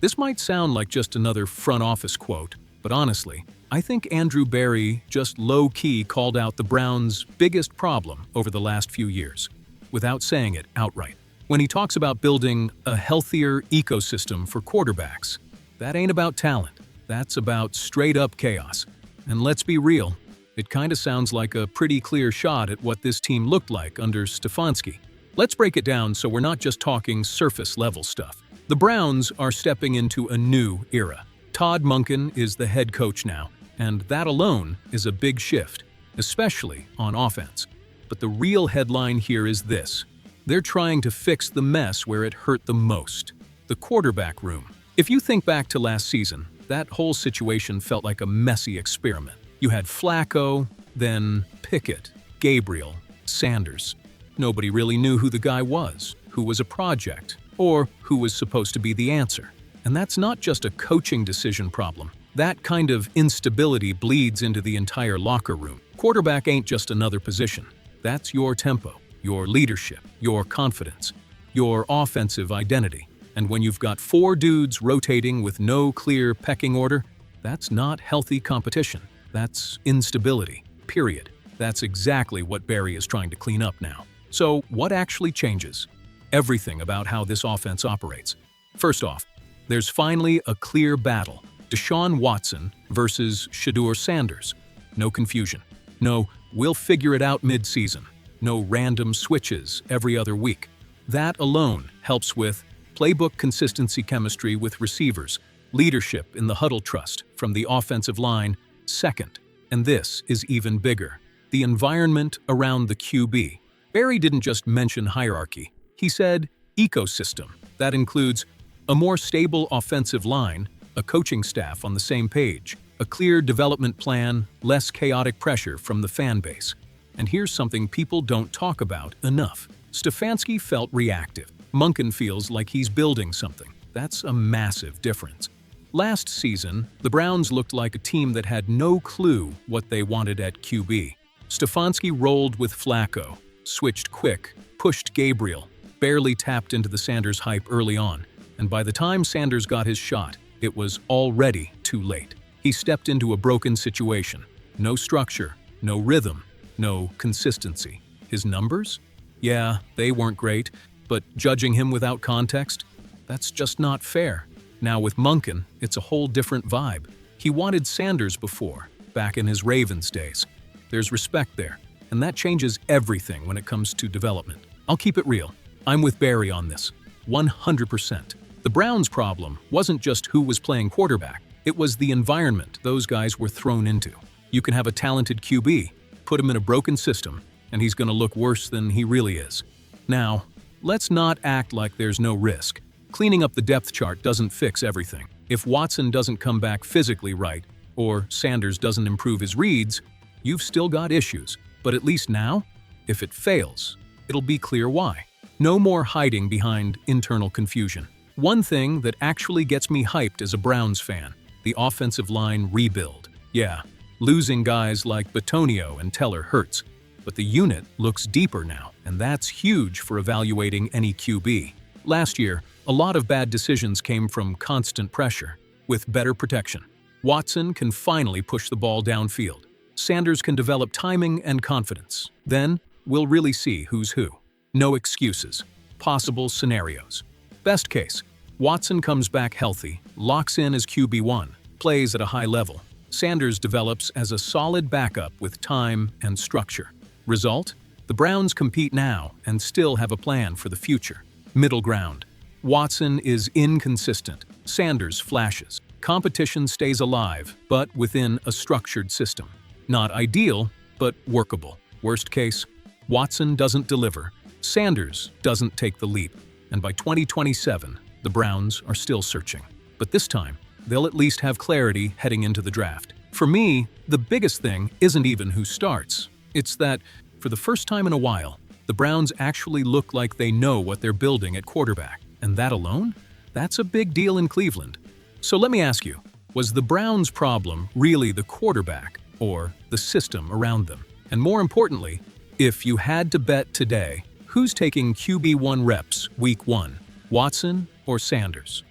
This might sound like just another front office quote, but honestly, I think Andrew Berry just low-key called out the Browns' biggest problem over the last few years, without saying it outright. When he talks about building a healthier ecosystem for quarterbacks, that ain't about talent. That's about straight-up chaos. And let's be real, it kinda sounds like a pretty clear shot at what this team looked like under Stefanski. Let's break it down so we're not just talking surface-level stuff. The Browns are stepping into a new era. Todd Monken is the head coach now, and that alone is a big shift, especially on offense. But the real headline here is this. They're trying to fix the mess where it hurt the most, the quarterback room. If you think back to last season, that whole situation felt like a messy experiment. You had Flacco, then Pickett, Gabriel, Sanders. Nobody really knew who the guy was, who was a project, or who was supposed to be the answer. And that's not just a coaching decision problem. That kind of instability bleeds into the entire locker room. Quarterback ain't just another position. That's your tempo, your leadership, your confidence, your offensive identity. And when you've got 4 dudes rotating with no clear pecking order, that's not healthy competition. That's instability, period. That's exactly what Berry is trying to clean up now. So what actually changes? Everything about how this offense operates. First off, there's finally a clear battle. Deshaun Watson versus Shedeur Sanders. No confusion. No, we'll figure it out mid-season. No random switches every other week. That alone helps with playbook consistency chemistry with receivers, leadership in the huddle trust from the offensive line. Second, and this is even bigger, the environment around the QB. Berry didn't just mention hierarchy. He said ecosystem. That includes a more stable offensive line, a coaching staff on the same page, a clear development plan, less chaotic pressure from the fan base. And here's something people don't talk about enough. Stefanski felt reactive. Monken feels like he's building something. That's a massive difference. Last season, the Browns looked like a team that had no clue what they wanted at QB. Stefanski rolled with Flacco, switched quick, pushed Gabriel, barely tapped into the Sanders hype early on, and by the time Sanders got his shot, it was already too late. He stepped into a broken situation. No structure, no rhythm, no consistency. His numbers? Yeah, they weren't great, but judging him without context? That's just not fair. Now with Monken, it's a whole different vibe. He wanted Sanders before, back in his Ravens days. There's respect there, and that changes everything when it comes to development. I'll keep it real. I'm with Berry on this, 100%. The Browns' problem wasn't just who was playing quarterback. It was the environment those guys were thrown into. You can have a talented QB, put him in a broken system, and he's going to look worse than he really is. Now, let's not act like there's no risk. Cleaning up the depth chart doesn't fix everything. If Watson doesn't come back physically right, or Sanders doesn't improve his reads, you've still got issues. But at least now, if it fails, it'll be clear why. No more hiding behind internal confusion. One thing that actually gets me hyped as a Browns fan, the offensive line rebuild. Yeah, losing guys like Bitonio and Teller hurts, but the unit looks deeper now, and that's huge for evaluating any QB. Last year, a lot of bad decisions came from constant pressure. With better protection, Watson can finally push the ball downfield. Sanders can develop timing and confidence. Then, we'll really see who's who. No excuses. Possible scenarios. Best case, Watson comes back healthy, locks in as QB1, plays at a high level. Sanders develops as a solid backup with time and structure. Result? The Browns compete now and still have a plan for the future. Middle ground. Watson is inconsistent. Sanders flashes. Competition stays alive, but within a structured system. Not ideal, but workable. Worst case, Watson doesn't deliver. Sanders doesn't take the leap. And by 2027, the Browns are still searching. But this time, they'll at least have clarity heading into the draft. For me, the biggest thing isn't even who starts. It's that, for the first time in a while, the Browns actually look like they know what they're building at quarterback. And that alone? That's a big deal in Cleveland. So let me ask you, was the Browns' problem really the quarterback or the system around them? And more importantly, if you had to bet today, who's taking QB1 reps week 1, Watson or Sanders?